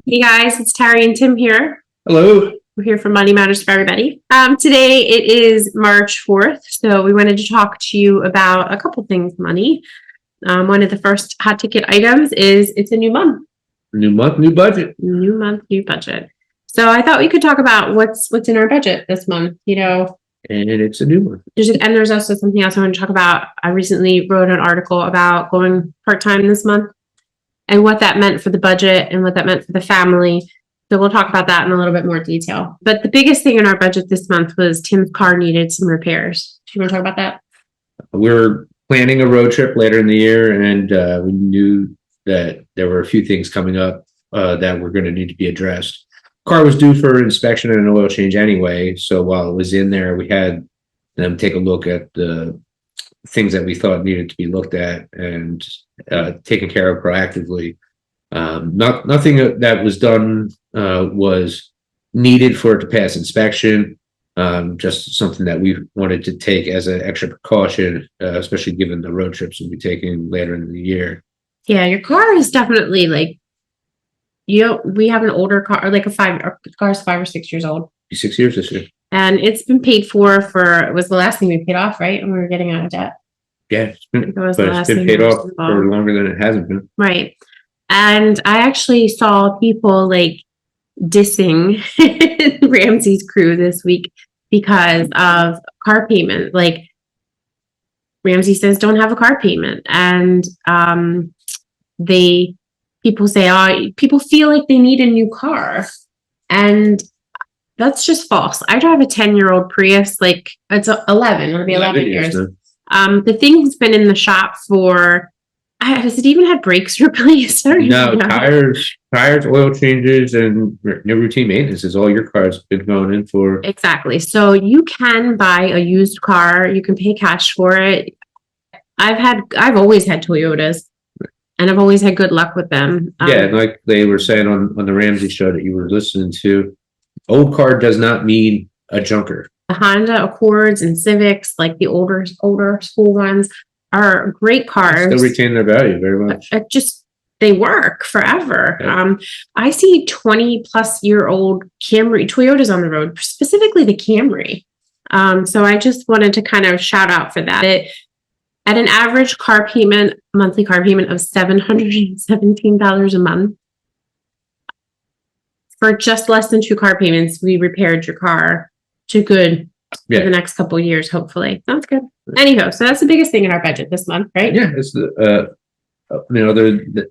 Hey guys, it's Terry and Tim here. Hello. We're here for Money Matters for Everybody. Today it is March 4th, so we wanted to talk to you about a couple things money. One of the first hot ticket items is it's a new month. New month, new budget. New month, new budget. So I thought we could talk about what's in our budget this month, And it's a new month. There's also something else I want to talk about. I recently wrote an article about going part-time this month and what that meant for the budget and what that meant for the family. So we'll talk about that in a little bit more detail. But the biggest thing in our budget this month was Tim's car needed some repairs. Do you want to talk about that? We're planning a road trip later in the year, and we knew that there were a few things coming up that were going to need to be addressed. Car was due for inspection and an oil change anyway, so while it was in there, we had them take a look at the things that we thought needed to be looked at and taken care of proactively. Nothing that was done was needed for it to pass inspection. Just something that we wanted to take as an extra precaution, especially given the road trips we'll be taking later in the year. Yeah, your car is definitely we have an older car, our car's 5 or 6 years old. 6 years this year. And it's been paid for, it was the last thing we paid off, right? And we were getting out of debt. Yeah, it's been paid off for longer than it hasn't been. Right. And I actually saw people dissing Ramsey's crew this week because of car payment. Ramsey says don't have a car payment. And people say, people feel like they need a new car. And that's just false. I drive a 10-year-old Prius, it's 11, it'll be 11 years. The thing's been in the shop for, has it even had brakes replaced? No, tires, oil changes, and routine maintenance is all your car's been going in for. Exactly. So you can buy a used car. You can pay cash for it. I've always had Toyotas, and I've always had good luck with them. Yeah, like they were saying on the Ramsey show that you were listening to, old car does not mean a junker. The Honda Accords and Civics, the older school ones, are great cars. They still retain their value very much. They work forever. Yeah. I see 20-plus-year-old Toyotas on the road, specifically the Camry. So I just wanted to kind of shout out for that. At an average monthly car payment of $717 a month, for just less than 2 car payments, we repaired your car to good for the next couple of years, hopefully. Sounds good. Anyhow, so that's the biggest thing in our budget this month, right? Yeah, it's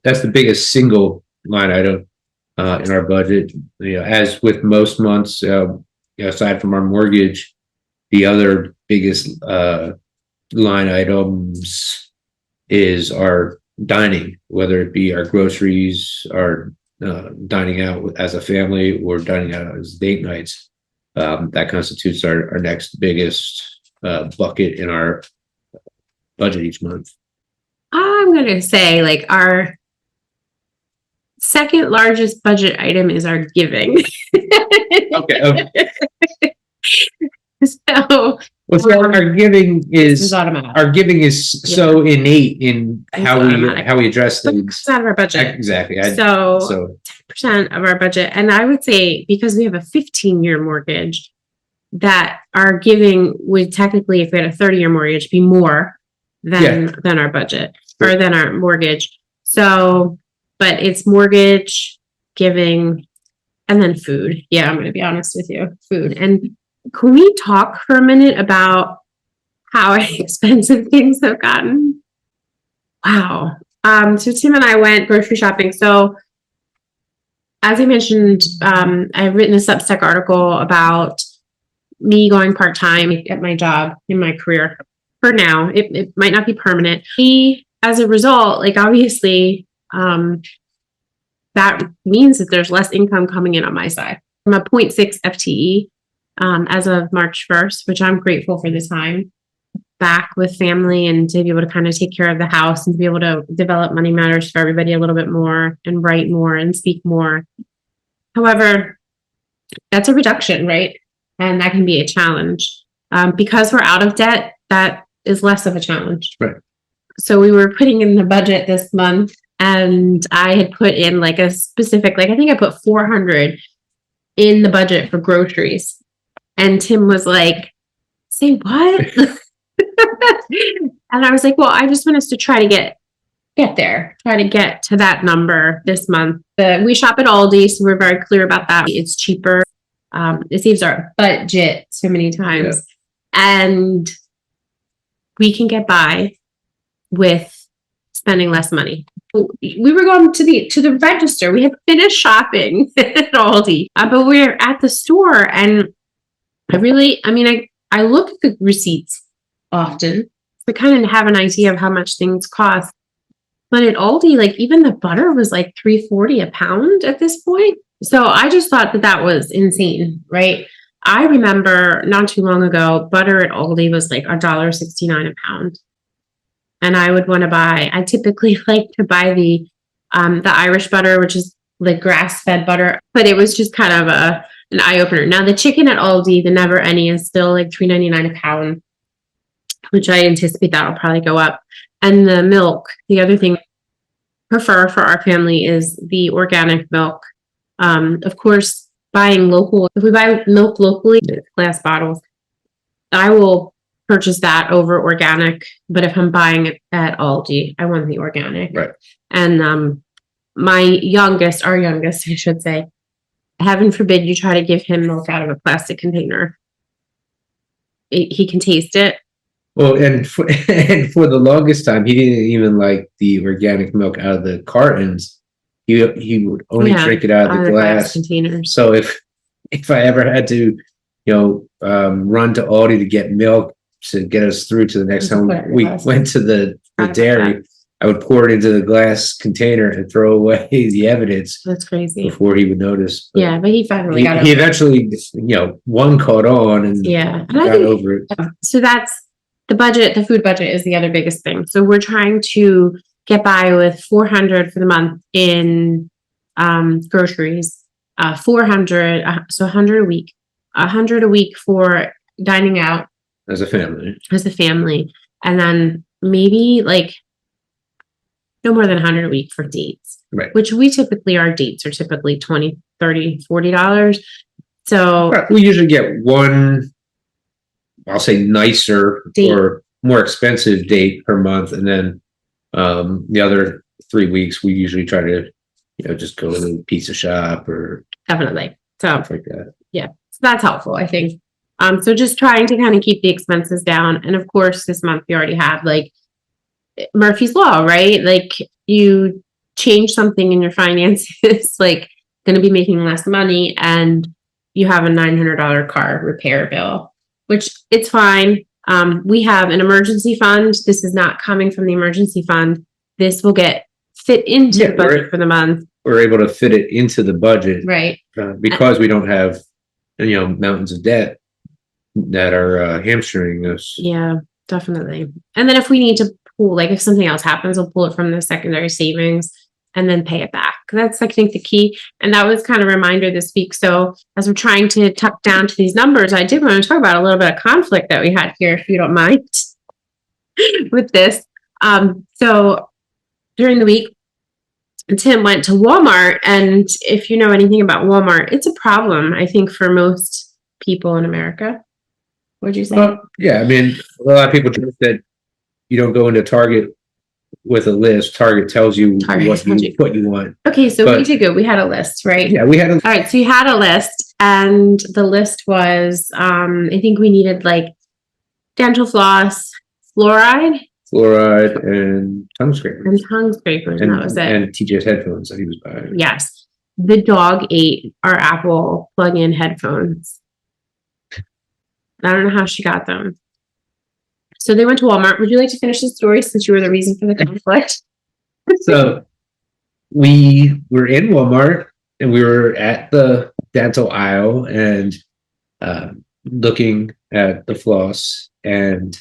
that's the biggest single line item in our budget. As with most months, aside from our mortgage, the other biggest line items is our dining, whether it be our groceries, our dining out as a family, or dining out as date nights. That constitutes our next biggest bucket in our budget each month. I'm going to say our second largest budget item is our giving. Okay. So our giving is automatic. Our giving is so innate in how we address things. It's out of our budget. Exactly. So 10% of our budget. And I would say because we have a 15-year mortgage, that our giving would technically, if we had a 30-year mortgage, be more than our budget or than our mortgage. So, but it's mortgage, giving, and then food. Yeah, I'm going to be honest with you, food. And can we talk for a minute about how expensive things have gotten? Wow. So Tim and I went grocery shopping. So as I mentioned, I've written a Substack article about me going part-time at my job in my career. For now, it might not be permanent. As a result, obviously, that means that there's less income coming in on my side. I'm a 0.6 FTE as of March 1st, which I'm grateful for the time back with family and to be able to kind of take care of the house and to be able to develop Money Matters for Everybody a little bit more and write more and speak more. However, that's a reduction, right? And that can be a challenge. Because we're out of debt, that is less of a challenge. Right. So we were putting in the budget this month And I had put in like a specific, like I think I put 400 in the budget for groceries. And Tim was like, say what? And I was like, well, I just want us to try to get there, try to get to that number this month. We shop at Aldi, so we're very clear about that. It's cheaper. It saves our budget so many times. Yeah. And we can get by with spending less money. We were going to the register. We had finished shopping at Aldi, but we were at the store, and I look at the receipts often to kind of have an idea of how much things cost. But at Aldi, like even the butter was like $3.40 a pound at this point. So I just thought that was insane, right? I remember not too long ago, butter at Aldi was like $1.69 a pound. And I would want to buy, I typically like to buy the Irish butter, which is like grass-fed butter, but it was just kind of an eye-opener. Now the chicken at Aldi, the Never Any, is still like $3.99 a pound, which I anticipate that'll probably go up. And the milk, the other thing I prefer for our family is the organic milk. Of course, buying local, if we buy milk locally, glass bottles, I will purchase that over organic. But if I'm buying it at Aldi, I want the organic. Right. And our youngest, I should say, heaven forbid you try to give him milk out of a plastic container. He can taste it. Well, and for the longest time, he didn't even like the organic milk out of the cartons. He would only drink it out of the glass containers. So if I ever had to, run to Aldi to get milk to get us through to the next time we went to the dairy, I would pour it into the glass container and throw away the evidence. That's crazy. Before he would notice. But yeah, but he finally got He eventually, one caught on and got over it. So that's the budget. The food budget is the other biggest thing. So we're trying to get by with 400 for the month in groceries, 400, so 100 a week, 100 a week for dining out as a family, and then maybe like no more than 100 a week for dates, right? Which our dates are typically $20, $30, $40. So we usually get one, I'll say nicer date or more expensive date per month, and then the other 3 weeks we usually try to just go to a pizza shop or definitely stuff like that. Yeah, so that's helpful, I think. So just trying to kind of keep the expenses down. And of course this month we already have like Murphy's Law, right? Like you change something in your finances, like going to be making less money, and you have a $900 car repair bill, which it's fine. We have an emergency fund. This is not coming from the emergency fund. This will get fit into the budget for the month. We're able to fit it into the budget, right? Because we don't have, mountains of debt that are hamstringing us. Yeah, definitely. And then if we need to pull, like if something else happens, we'll pull it from the secondary savings and then pay it back. That's, I think, the key. And that was kind of a reminder this week. So as we're trying to tuck down to these numbers, I did want to talk about a little bit of conflict that we had here, if you don't mind, with this. So during the week, Tim went to Walmart, and if you know anything about Walmart, it's a problem, I think, for most people in America. What'd you say? Well, yeah, a lot of people think that you don't go into Target with a list. Target tells you what you want. Okay, so we did good. We had a list, right? Yeah, we had all right, so you had a list, and the list was, I think we needed like dental floss, fluoride, and tongue scrapers. And that was it. And TJ's headphones that he was buying. Yes. The dog ate our Apple plug-in headphones. I don't know how she got them. So they went to Walmart. Would you like to finish the story since you were the reason for the conflict? So we were in Walmart and we were at the dental aisle and looking at the floss, and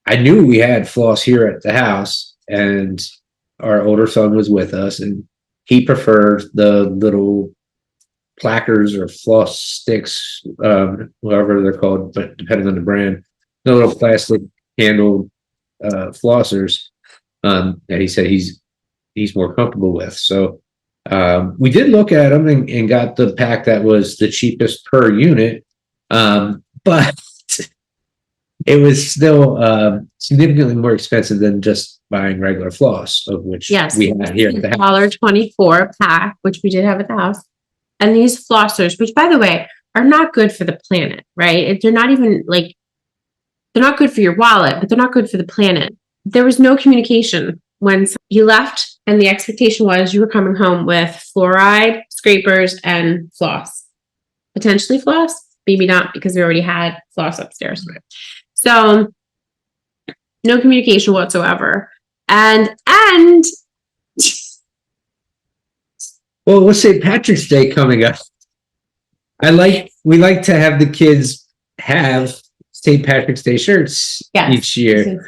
I knew we had floss here at the house, and our older son was with us, and he preferred the little plackers or floss sticks, whatever they're called, but depending on the brand, the little plastic handled flossers. And he said he's he's more comfortable with. So we did look at them and got the pack that was the cheapest per unit, but it was still significantly more expensive than just buying regular floss, of which Yes. we had here at the house. $1.24 a pack, which we did have at the house. And these flossers, which by the way, are not good for the planet, right? They're not even like, they're not good for your wallet, but they're not good for the planet. There was no communication when you left, and the expectation was you were coming home with fluoride, scrapers, and floss. Potentially floss, maybe not, because we already had floss upstairs. So no communication whatsoever. And Well, with St. Patrick's Day coming up, we like to have the kids have St. Patrick's Day shirts each year.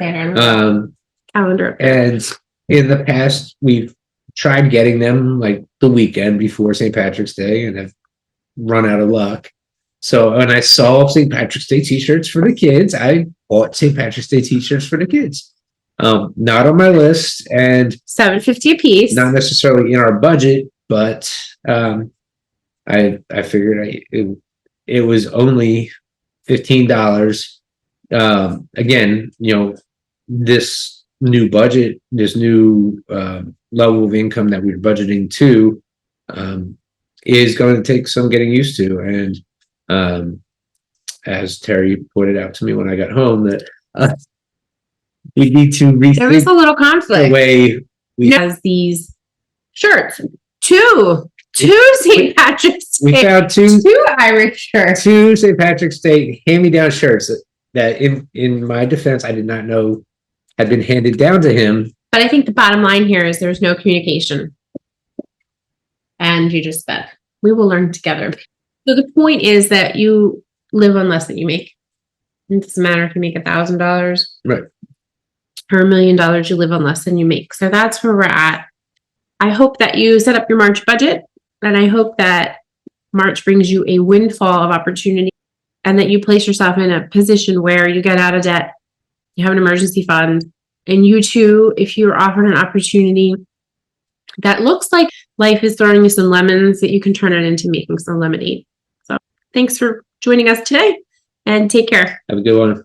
Calendar. And in the past, we've tried getting them like the weekend before St. Patrick's Day and have run out of luck. So when I saw St. Patrick's Day t-shirts for the kids, I bought St. Patrick's Day t-shirts for the kids. Not on my list, and $7.50 a piece. Not necessarily in our budget, but I figured it was only $15. Again, this new budget, this new level of income that we're budgeting to, is going to take some getting used to. And as Terry pointed out to me when I got home, that we need to rethink. There was a little conflict. The way we has these shirts, two St. Patrick's Day. We found two Irish shirts, two St. Patrick's Day hand-me-down shirts that in my defense, I did not know had been handed down to him. But I think the bottom line here is there was no communication. And you just said, we will learn together. So the point is that you live on less than you make. It doesn't matter if you make $1,000. Right. Or $1 million, you live on less than you make. So that's where we're at. I hope that you set up your March budget, and I hope that March brings you a windfall of opportunity, and that you place yourself in a position where you get out of debt, you have an emergency fund, and you too, if you're offered an opportunity that looks like life is throwing you some lemons, that you can turn it into making some lemonade. So thanks for joining us today, and take care. Have a good one.